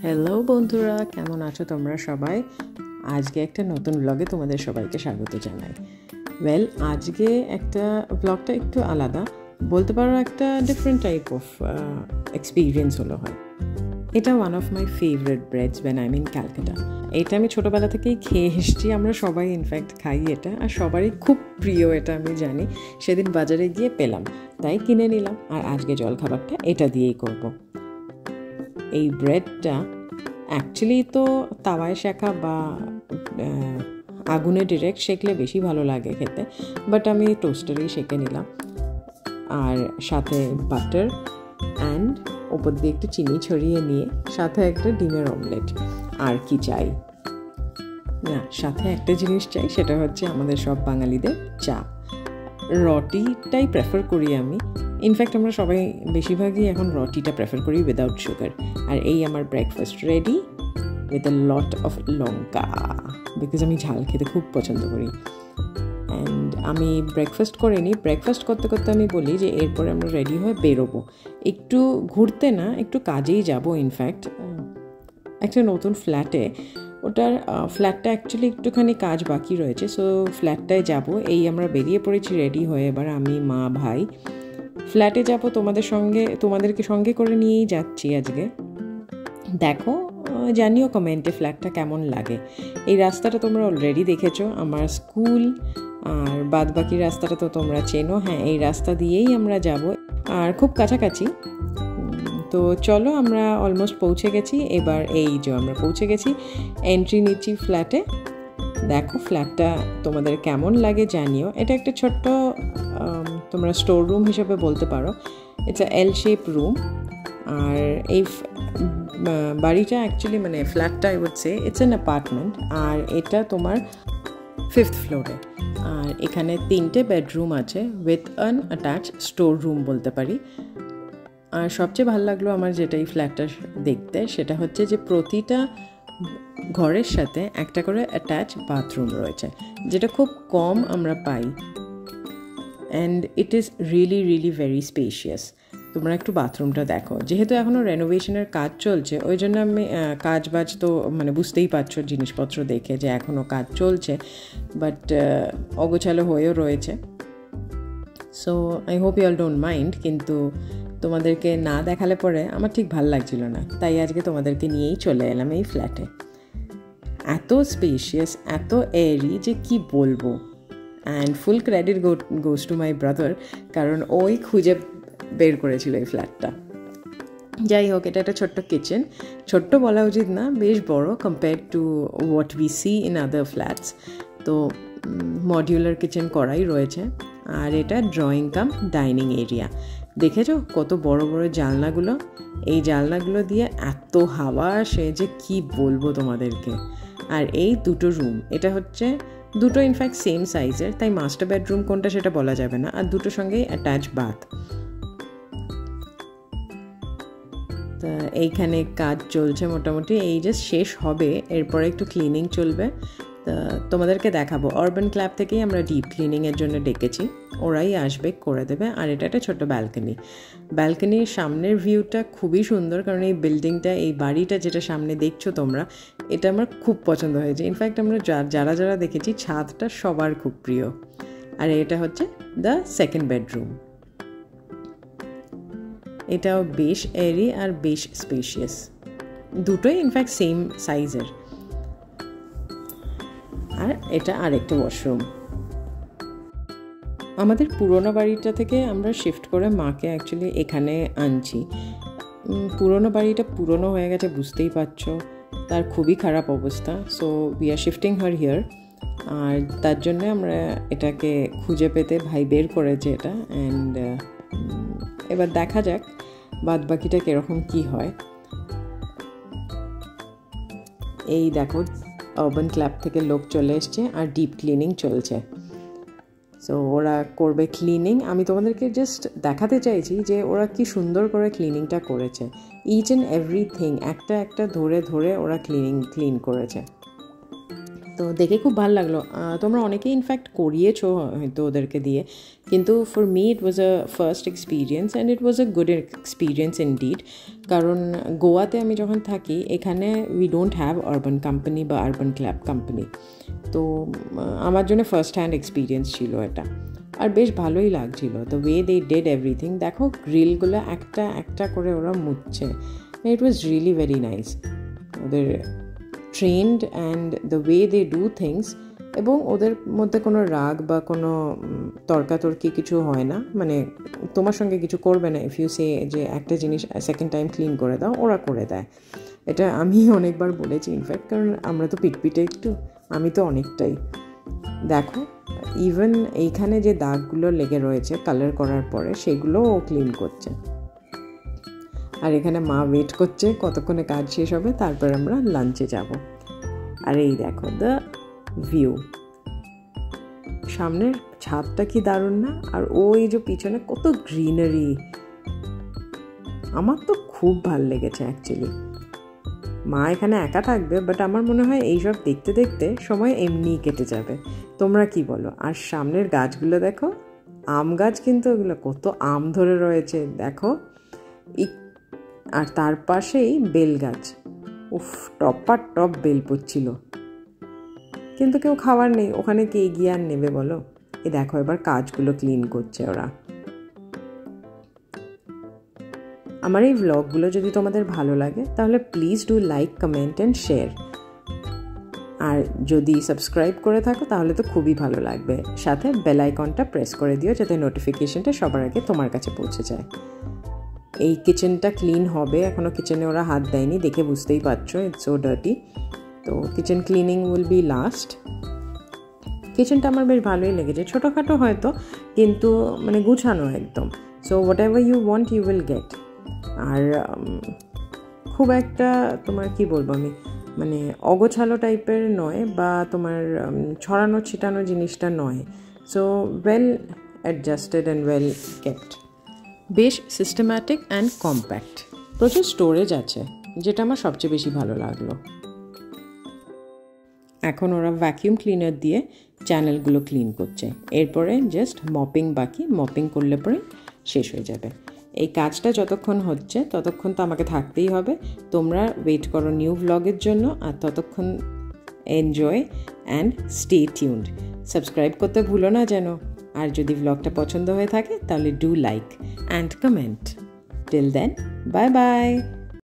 Hello বন্ধুরা, কেমন আছো তোমরা সবাই? আজকে একটা নতুন ব্লগে তোমাদের সবাইকে স্বাগত জানাই। আজকে একটা ব্লগটা একটু আলাদা, বলতে পারো একটা ডিফারেন্ট টাইপ অফ এক্সপিরিয়েন্স হলো হয়। এটা one of my favourite breads when I in Calcutta. এটা আমি ছোটোবেলা থেকেই খেয়ে এসেছি, আমরা সবাই ইনফ্যাক্ট খাই এটা, আর সবারই খুব প্রিয় এটা আমি জানি। সেদিন বাজারে গিয়ে পেলাম, তাই কিনে নিলাম, আর আজকে জলখাবারটা এটা দিয়েই করব। এই ব্রেডটা অ্যাকচুয়ালি তো তাওয়ায় শেখা বা আগুনে ডিরেক্ট সেঁকলে বেশি ভালো লাগে খেতে, বাট আমি টোস্টারেই সেঁকে নিলাম। আর সাথে বাটার অ্যান্ড ওপর দিয়ে একটু চিনি ছড়িয়ে নিয়ে সাথে একটা ডিমের অমলেট। আর কি চাই না, সাথে একটা জিনিস চাই, সেটা হচ্ছে আমাদের সব বাঙালিদের চা। রুটিটাই প্রেফার করি আমি, ইনফ্যাক্ট আমরা সবাই বেশিরভাগই এখন রুটিটা প্রেফার করি উইদাউট সুগার। আর এই আমার breakfast ready with a lot of Lanka, because আমি ঝাল খেতে খুব পছন্দ করি। অ্যান্ড আমি ব্রেকফাস্ট করে নিই। ব্রেকফাস্ট করতে করতে আমি বলি যে এরপরে আমরা রেডি হয়ে বেরোবো একটু ঘুরতে, না একটু কাজেই যাব। ইনফ্যাক্ট একটা নতুন ফ্ল্যাটে, ওটার ফ্ল্যাটটা অ্যাকচুয়ালি একটুখানি কাজ বাকি রয়েছে, সো ফ্ল্যাটটায় যাব। এই আমরা বেরিয়ে পড়েছি রেডি হয়ে, এবার আমি, মা, ভাই ফ্ল্যাটে যাব। তোমাদেরকে সঙ্গে করে নিয়েই যাচ্ছি আজকে। দেখো, জানিও কমেন্টে ফ্ল্যাটটা কেমন লাগে। এই রাস্তাটা তোমরা অলরেডি দেখেছো, আমার স্কুল আর বাদবাকি রাস্তাটা তো তোমরা চেনো। হ্যাঁ, এই রাস্তা দিয়েই আমরা যাব, আর খুব কাছাকাছি। তো চলো, আমরা অলমোস্ট পৌঁছে গেছি। এবার এই যে আমরা পৌঁছে গেছি, এন্ট্রি নিচ্ছি ফ্ল্যাটে। দেখো ফ্ল্যাটটা তোমাদের কেমন লাগে জানিও। এটা একটা ছোট্ট তোমরা স্টোর রুম হিসেবে বলতে পারো। It's a L shape room. আর এই বাড়িটা অ্যাকচুয়ালি মানে ফ্ল্যাটটা I would say it's an apartment, আর এটা তোমার 5th ফ্লোরে। আর এখানে 3টে বেডরুম আছে with an attach store room বলতে পারি। আর সবচেয়ে ভালো লাগলো আমার যেটা এই ফ্ল্যাটটা দেখতে, সেটা হচ্ছে যে প্রতিটা ঘরের সাথে একটা করে অ্যাটাচ বাথরুম রয়েছে, যেটা খুব কম আমরা পাই। And it is really really very spacious. তোমরা একটু বাথরুমটা দেখো। যেহেতু এখনও রেনোভেশনের কাজ চলছে, ওই জন্য আমি কাজবাজ তো মানে বুঝতেই পারছো জিনিসপত্র দেখে যে এখনও কাজ চলছে, বাট অগোছালো হয়েও রয়েছে। So I hope you all don't mind, কিন্তু তোমাদেরকে না দেখালে পরে আমার ঠিক ভালো লাগছিল না, তাই আজকে তোমাদেরকে নিয়েই চলে এলাম এই ফ্ল্যাটে। এত স্পেশিয়াস, এত এয়ারি যে কি বলবো। And full credit goes to my brother, কারণ ওই খুঁজে বের করেছিল এই ফ্ল্যাটটা। যাই হোক, এটা একটা ছোট্ট কিচেন। ছোট্ট বলা উচিত না, বেশ বড় compare to what we see in other flats. তো মডিউলার কিচেন করাই রয়েছে। আর এটা ড্রয়িং কাম ডাইনিং এরিয়া। দেখেছো কত বড় বড় জানলাগুলো? এই জানলাগুলো দিয়ে এত হাওয়া আসে যে কি বলবো তোমাদেরকে। আর এই দুটো রুম, এটা হচ্ছে দুটো ইনফ্যাক্ট সেম সাইজের, তাই মাস্টার বেডরুম কোনটা সেটা বলা যাবে না। আর দুটোর সঙ্গেই অ্যাটাচ বাথ। তা এইখানে কাজ চলছে মোটামুটি, এই যে শেষ হবে, এরপরে একটু ক্লিনিং চলবে। তা তোমাদেরকে দেখাবো। আরবান ক্ল্যাব থেকেই আমরা ডিপ ক্লিনিংয়ের জন্য ডেকেছি, ওরাই আসবে, করে দেবে। আর এটা একটা ছোট্ট ব্যালকনির সামনের ভিউটা খুবই সুন্দর, কারণ এই বিল্ডিংটা, এই বাড়িটা যেটা সামনে দেখছো তোমরা, এটা আমার খুব পছন্দ হয়েছে। ইনফ্যাক্ট আমরা যারা দেখেছি, ছাদটা সবার খুব প্রিয়। আর এটা হচ্ছে দ্য সেকেন্ড বেডরুম। এটাও বেশ এয়ারি আর বেশ স্পেশিয়াস, দুটোই ইনফ্যাক্ট সেম সাইজের। আর এটা আরেকটা ওয়াশরুম। আমাদের পুরোনো বাড়িটা থেকে আমরা শিফট করে মাকে অ্যাকচুয়ালি এখানে আনছি। পুরোনো বাড়িটা পুরোনো হয়ে গেছে, বুঝতেই পারছো, তার খুবই খারাপ অবস্থা। So we are shifting her here. আর তার জন্য আমরা এটাকে খুঁজে পেতে ভাই বের করেছে এটা। অ্যান্ড এবার দেখা যাক বাদ বাকিটা কীরকম কী হয়। এই দেখো, আরবান ক্ল্যাব থেকে লোক চলে এসছে আর ডিপ ক্লিনিং চলছে। সো ওরা করবে ক্লিনিং। আমি তোমাদেরকে জাস্ট দেখাতে চাইছি যে ওরা কি সুন্দর করে ক্লিনিংটা করেছে। ইচ অ্যান্ড এভরিথিং একটা একটা ধরে ধরে ওরা ক্লিন করেছে। তো দেখে খুব ভালো লাগলো। তোমরা অনেকেই ইনফ্যাক্ট করিয়েছো হয়তো ওদেরকে দিয়ে, কিন্তু for me it was a first experience and it was a good experience indeed. কারণ গোয়াতে আমি যখন থাকি এখানে we don't have urban company বা আরবান ক্লাব কোম্পানি, তো আমার জন্য ফার্স্ট হ্যান্ড এক্সপিরিয়েন্স ছিল এটা, আর বেশ ভালোই লাগছিল। The way they did everything, দেখো গ্রিলগুলো একটা একটা করে ওরা মুছছে, it was really very nice. ওদের trained and the way they do things, এবং ওদের মধ্যে কোনো রাগ বা কোনো তর্কাতর্কি কিছু হয় না, মানে তোমার সঙ্গে কিছু করবে না ইফ ইউ সে যে একটা জিনিস সেকেন্ড টাইম ক্লিন করে দাও, ওরা করে দেয়। এটা আমি অনেকবার বলেছি ইনফ্যাক্ট, কারণ আমরা তো পিটপিটে একটু, আমি তো অনেকটাই। দেখো ইভেন এইখানে যে দাগগুলো লেগে রয়েছে কালার করার পরে সেগুলোও ও ক্লিন করছে, আর এখানে মা ওয়েট করছে কতক্ষণে কাজ শেষ হবে, তারপর আমরা লাঞ্চে যাব। আর এই দেখো দ্য ভিউ, সামনের ছাদটা কি দারুণ না, আর ওই যে পিছনে কত গ্রিনারি, আমার তো খুব ভাল লেগেছে অ্যাকচুয়ালি। মা এখানে একা থাকবে, বাট আমার মনে হয় এইসব দেখতে দেখতে সময় এমনিই কেটে যাবে। তোমরা কি বলো? আর সামনের গাছগুলো দেখো, আম গাছ, কিন্তু ওগুলো কত আম ধরে রয়েছে দেখো, আর তার পাশেই বেল গাছ, উফ টপার টপ বেল পড়ছিল, কিন্তু কেউ খাওয়ার নেই, ওখানে কে গিয়ে আর নেবে বলো। এ দেখো এবার কাজগুলো ক্লিন করছে ওরা। আমার এই ভ্লগগুলো যদি তোমাদের ভালো লাগে তাহলে please do like, comment and share, আর যদি সাবস্ক্রাইব করে থাকো তাহলে তো খুবই ভালো লাগবে। সাথে বেল আইকনটা প্রেস করে দিও যাতে নোটিফিকেশনটা সবার আগে তোমার কাছে পৌঁছে যায়। এই কিচেনটা ক্লিন হবে, এখনও কিচেনে ওরা হাত দেয়নি, দেখে বুঝতেই পারছো ইটস সো ডার্টি। তো kitchen cleaning will be last. কিচেনটা আমার বেশ ভালোই লেগেছে, ছোটোখাটো হয়তো কিন্তু মানে গুছানো একদম। So whatever you want you will get. আর খুব একটা তোমার কি বলবো আমি, মানে অগোছালো টাইপের নয়, বা তোমার ছড়ানো ছিটানো জিনিসটা নয়। So well adjusted and well kept, বেশ সিস্টেম্যাটিক অ্যান্ড কম্প্যাক্ট। প্রচুর স্টোরেজ আছে, যেটা আমার সবচেয়ে বেশি ভালো লাগলো। এখন ওরা ভ্যাকিউম ক্লিনার দিয়ে চ্যানেলগুলো ক্লিন করছে, এরপরে জাস্ট মপিং বাকি, মপিং করলে পরে শেষ হয়ে যাবে। এই কাজটা যতক্ষণ হচ্ছে ততক্ষণ তো আমাকে থাকতেই হবে। তোমরা ওয়েট করো নিউ ভ্লগের জন্য, আর ততক্ষণ enjoy and stay tuned. Subscribe করতে ভুলো না যেন, আর যদি ভ্লগটা পছন্দ হয়ে থাকে তাহলে do like and comment. Till then, bye by.